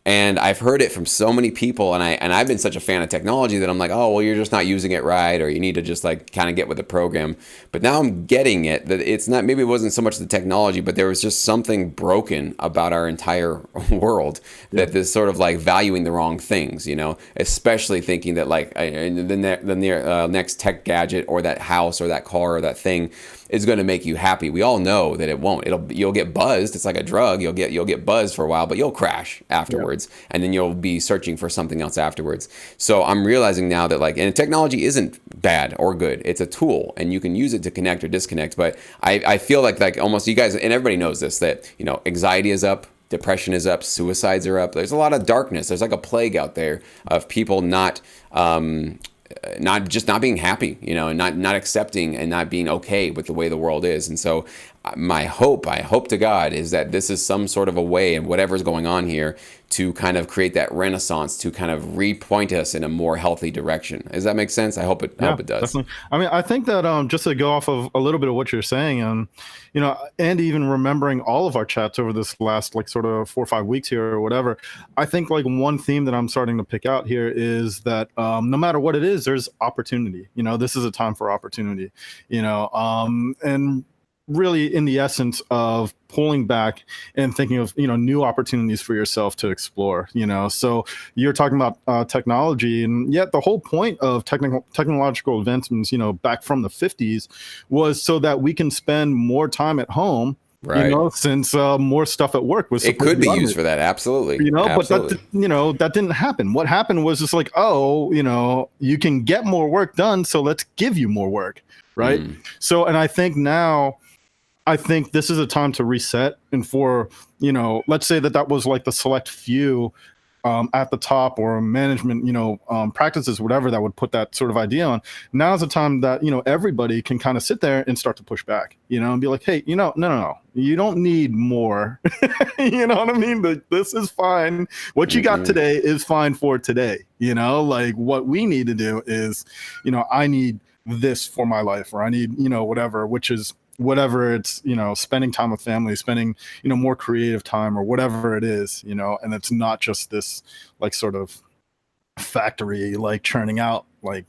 And I've heard it from so many people, and I've been such a fan of technology that I'm like, oh, well, you're just not using it right, or you need to just like kind of get with the program. But now I'm getting it, that it's not, maybe it wasn't so much the technology, but there was just something broken about our entire world, that this sort of like valuing the wrong things, especially thinking that like the next tech gadget or that house or that car or that thing is going to make you happy. We all know that it won't. You'll get buzzed. It's like a drug. You'll get buzzed for a while, but you'll crash afterwards, and then you'll be searching for something else afterwards. So I'm realizing now that like, and technology isn't bad or good. It's a tool, and you can use it to connect or disconnect. But I feel like almost you guys, and everybody knows this, that anxiety is up, depression is up, suicides are up. There's a lot of darkness. There's like a plague out there of people not being happy, and not accepting and not being okay with the way the world is. And so I hope to God, is that this is some sort of a way, and whatever's going on here, to kind of create that renaissance, to kind of repoint us in a more healthy direction. Does that make sense? I hope it does. Definitely. I mean, I think that just to go off of a little bit of what you're saying, and even remembering all of our chats over this last like sort of 4 or 5 weeks here or whatever, I think like one theme that I'm starting to pick out here is that no matter what it is, there's opportunity. This is a time for opportunity. And really in the essence of pulling back and thinking of, new opportunities for yourself to explore, so you're talking about technology, and yet the whole point of technological advancements, back from the 50s was so that we can spend more time at home. Right. Since more stuff at work was it could be used for that. Absolutely. Absolutely. But that didn't happen. What happened was just like, you can get more work done, so let's give you more work. Right. So, and I think this is a time to reset, and for, let's say that was like the select few at the top, or management, practices, whatever, that would put that sort of idea on. Now's the time that, everybody can kind of sit there and start to push back, and be like, hey, no, you don't need more. You know what I mean? This is fine. What you got today is fine for today. Like what we need to do is, I need this for my life, or I need, whatever, which is whatever it's, spending time with family, spending, more creative time, or whatever it is, and it's not just this like sort of factory, like churning out, like,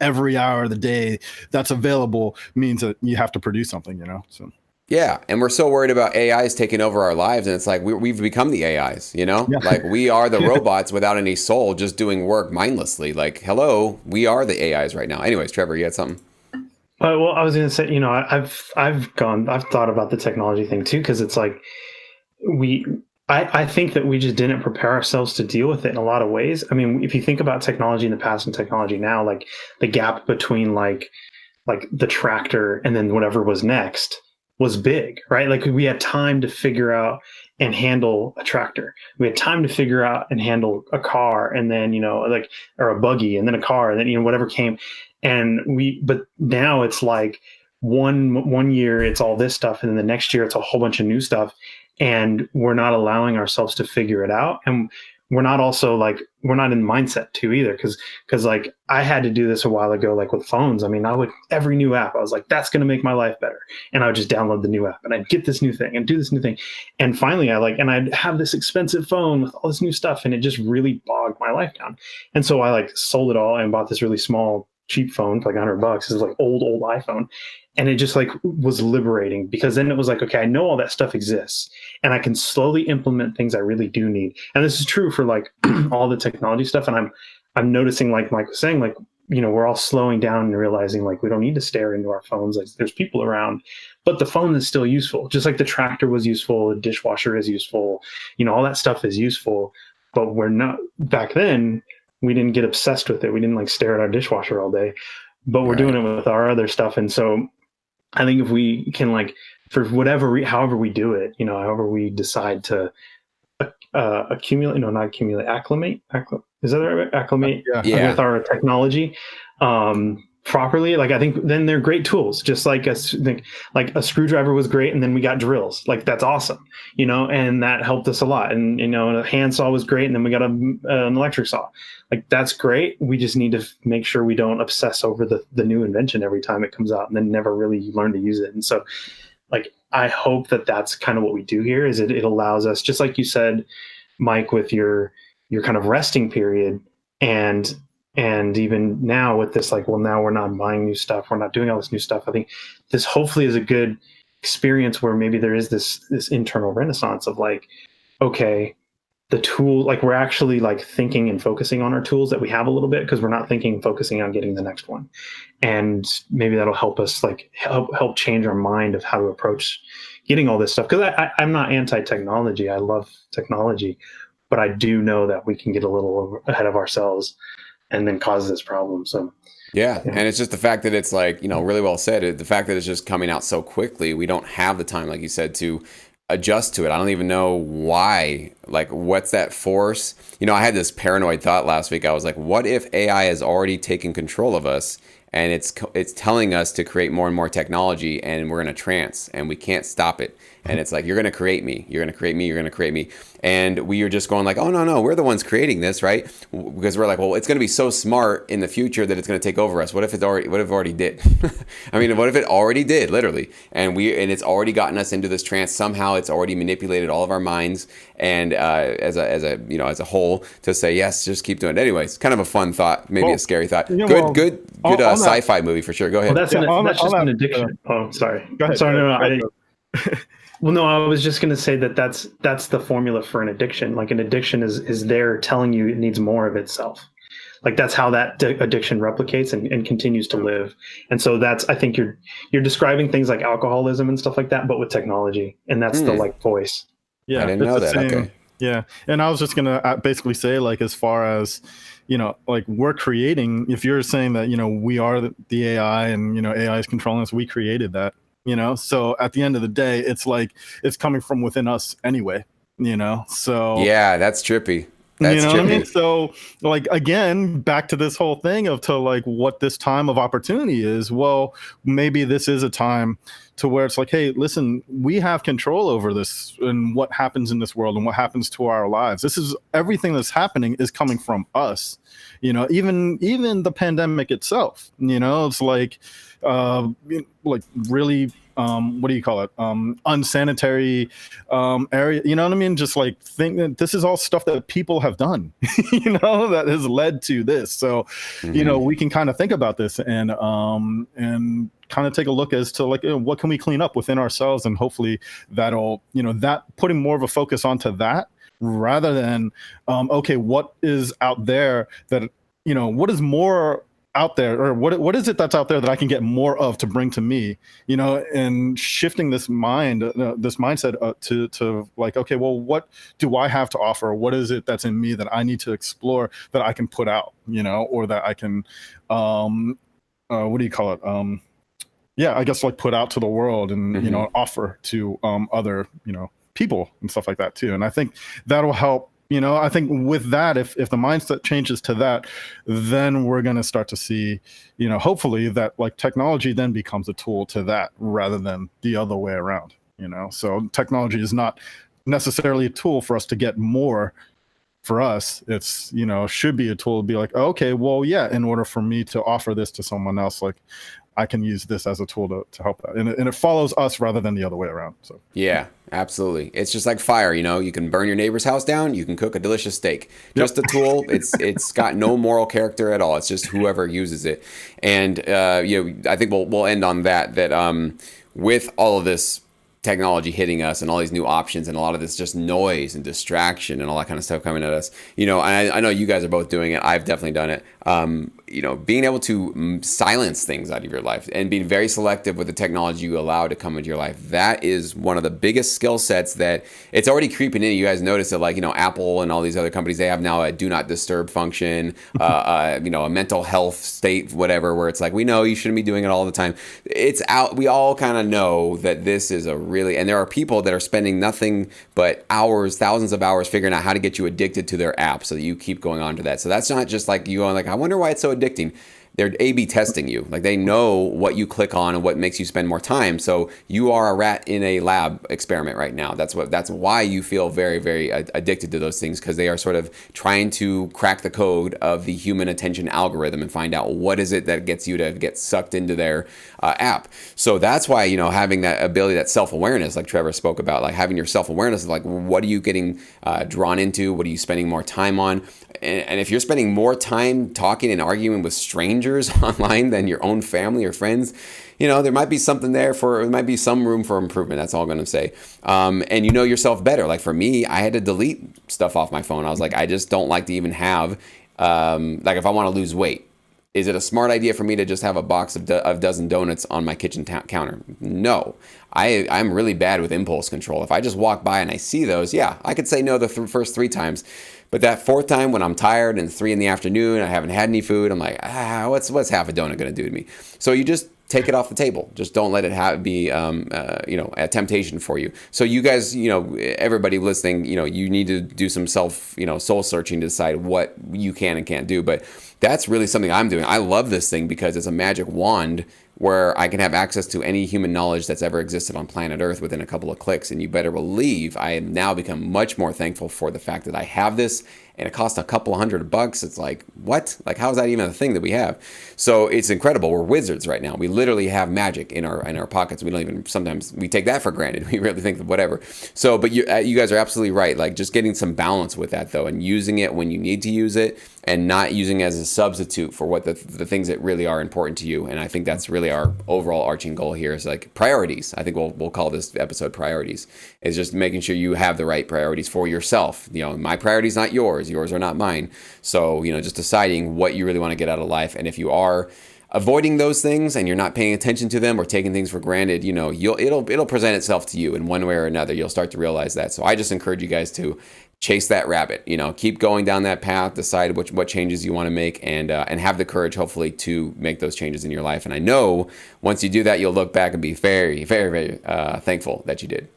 every hour of the day that's available means that you have to produce something, so. Yeah, and we're so worried about AIs taking over our lives, and it's like we've become the AIs, Like we are the robots without any soul, just doing work mindlessly. Like, hello, we are the AIs right now. Anyways, Trevor, you had something? Well, I was going to say, I've thought about the technology thing too, because it's like I think that we just didn't prepare ourselves to deal with it in a lot of ways. I mean, if you think about technology in the past and technology now, like the gap between like the tractor and then whatever was next was big, right? Like we had time to figure out and handle a tractor. We had time to figure out and handle a car, and then, or a buggy, and then a car, and then, whatever came. But now it's like one year it's all this stuff, and then the next year it's a whole bunch of new stuff, and we're not allowing ourselves to figure it out. And we're not in mindset too either, because like I had to do this a while ago, like with phones. I mean, every new app, I was like, that's going to make my life better. And I would just download the new app, and I'd get this new thing and do this new thing. And finally I'd have this expensive phone with all this new stuff, and it just really bogged my life down. And so I like sold it all and bought this really small, cheap phone for like $100. It was like old iPhone. And it just like was liberating, because then it was like, okay, I know all that stuff exists, and I can slowly implement things I really do need. And this is true for like all the technology stuff. And I'm noticing, like Mike was saying, like, we're all slowing down and realizing like we don't need to stare into our phones. Like there's people around, but the phone is still useful. Just like the tractor was useful, the dishwasher is useful, all that stuff is useful. But we're not, back then, we didn't get obsessed with it. We didn't like stare at our dishwasher all day, but we're doing it with our other stuff. And so I think if we can, like, for however we do it, however we decide to accumulate, not accumulate, acclimate. Is that right? Acclimate with our technology properly. Like, I think then they're great tools. Just like a screwdriver was great, and then we got drills. Like, that's awesome, and that helped us a lot. And a handsaw was great, and then we got an electric saw. Like, that's great. We just need to make sure we don't obsess over the new invention every time it comes out, and then never really learn to use it. And so, like, I hope that that's kind of what we do here. Is it allows us, just like you said, Mike, with your kind of resting period, and even now with this, like, well, now we're not buying new stuff, we're not doing all this new stuff. I think this hopefully is a good experience where maybe there is this internal renaissance of like, okay, the tool, like, we're actually like thinking and focusing on our tools that we have a little bit, because we're not focusing on getting the next one. And maybe that'll help us, like, help change our mind of how to approach getting all this stuff. Because I'm not anti-technology. I love technology, but I do know that we can get a little ahead of ourselves and then cause this problem. So yeah. And it's just the fact that it's like, really well said. The fact that it's just coming out so quickly, we don't have the time, like you said, to adjust to it. I don't even know why. Like, what's that force? I had this paranoid thought last week. I was like, what if AI has already taken control of us, and it's telling us to create more and more technology, and we're in a trance and we can't stop it? And it's like, you're going to create me. You're going to create me. You're going to create me. And we are just going like, oh, no, we're the ones creating this, right? Because we're like, well, it's going to be so smart in the future that it's going to take over us. What if it already did? I mean, what if it already did, literally? And it's already gotten us into this trance. Somehow it's already manipulated all of our minds and as a whole to say, yes, just keep doing it. Anyways, kind of a fun thought, maybe a scary thought. Good sci-fi movie for sure. Go ahead. Well, that's just an addiction. Oh, sorry. Go ahead. Sorry, no, I didn't. Well, no, I was just going to say that's the formula for an addiction. Like an addiction is there telling you it needs more of itself. Like that's how that addiction replicates and continues to live. And so I think you're describing things like alcoholism and stuff like that, but with technology. And that's the like voice. Yeah, I didn't know that. Okay. Yeah. And I was just going to basically say, like, as far as, like we're creating, if you're saying that, we are the AI and, AI is controlling us, we created that, so at the end of the day, it's like, it's coming from within us anyway, so. Yeah, that's trippy. That's what I mean? So like, again, back to this whole thing to like what this time of opportunity is. Well, maybe this is a time to where it's like, hey, listen, we have control over this and what happens in this world and what happens to our lives. This is everything that's happening is coming from us, even the pandemic itself, it's like really, what do you call it? Unsanitary area. You know what I mean? Just like think that this is all stuff that people have done, that has led to this. So, we can kind of think about this and kind of take a look as to like, what can we clean up within ourselves? And hopefully that'll, that putting more of a focus onto that rather than, okay, what is out there that, what is more out there, or what is it that's out there that I can get more of to bring to me, and shifting this mindset to like, okay, well, what do I have to offer? What is it that's in me that I need to explore that I can put out, or that I can, what do you call it? I guess like put out to the world and, offer to other, people and stuff like that too. And I think that'll help. I think with that, if the mindset changes to that, then we're going to start to see, hopefully that like technology then becomes a tool to that rather than the other way around, so technology is not necessarily a tool for us to get more. For us, it's, should be a tool to be like, okay, well, yeah, in order for me to offer this to someone else, like I can use this as a tool to help that. And it follows us rather than the other way around. So yeah, absolutely. It's just like fire, you can burn your neighbor's house down. You can cook a delicious steak, just a tool. It's got no moral character at all. It's just whoever uses it. And, I think we'll end on that, with all of this technology hitting us and all these new options and a lot of this just noise and distraction and all that kind of stuff coming at us, I know you guys are both doing it. I've definitely done it. Being able to silence things out of your life and being very selective with the technology you allow to come into your life. That is one of the biggest skill sets that it's already creeping in. You guys notice that, like, Apple and all these other companies, they have now a do not disturb function, a mental health state, whatever, where it's like, we know you shouldn't be doing it all the time. It's out. We all kind of know that this is and there are people that are spending nothing but hours, thousands of hours figuring out how to get you addicted to their app so that you keep going on to that. So that's not just like you going like, I wonder why it's so addicting. They're A/B testing you. Like, they know what you click on and what makes you spend more time. So you are a rat in a lab experiment right now. That's why you feel very, very addicted to those things, because they are sort of trying to crack the code of the human attention algorithm and find out what is it that gets you to get sucked into their app. So that's why, having that ability, that self-awareness, like Trevor spoke about, like having your self-awareness of like, what are you getting drawn into? What are you spending more time on? And if you're spending more time talking and arguing with strangers online than your own family or friends, there might be something there there might be some room for improvement. That's all I'm going to say. And you know yourself better. Like for me, I had to delete stuff off my phone. I was like, I just don't like to even have, like if I want to lose weight, is it a smart idea for me to just have a box of a dozen donuts on my kitchen counter? No. I'm really bad with impulse control. If I just walk by and I see those, yeah, I could say no the first 3 times. But that 4th time when I'm tired and 3 p.m, I haven't had any food, I'm like, what's half a donut going to do to me? So you just take it off the table. Just don't let it be a temptation for you. So you guys, everybody listening, you need to do some soul searching to decide what you can and can't do. But that's really something I'm doing. I love this thing because it's a magic wand where I can have access to any human knowledge that's ever existed on planet Earth within a couple of clicks. And you better believe I have now become much more thankful for the fact that I have this, and it costs a couple $100. It's like, what? Like, how is that even a thing that we have? So it's incredible. We're wizards right now. We literally have magic in our pockets. We don't even, sometimes we take that for granted. We really think of whatever. So, but you guys are absolutely right. Like, just getting some balance with that though, and using it when you need to use it, and not using it as a substitute for what the things that really are important to you. And I think that's really our overall arching goal here, is like priorities. I think we'll call this episode priorities, is just making sure you have the right priorities for yourself. You know, my priorities, not yours. Yours are not mine. So, you know, just deciding what you really want to get out of life. And if you are avoiding those things and you're not paying attention to them or taking things for granted, you know, it'll present itself to you in one way or another. You'll start to realize that. So I just encourage you guys to chase that rabbit, you know, keep going down that path, decide what changes you want to make, and have the courage, hopefully, to make those changes in your life. And I know once you do that, you'll look back and be very, very, very thankful that you did.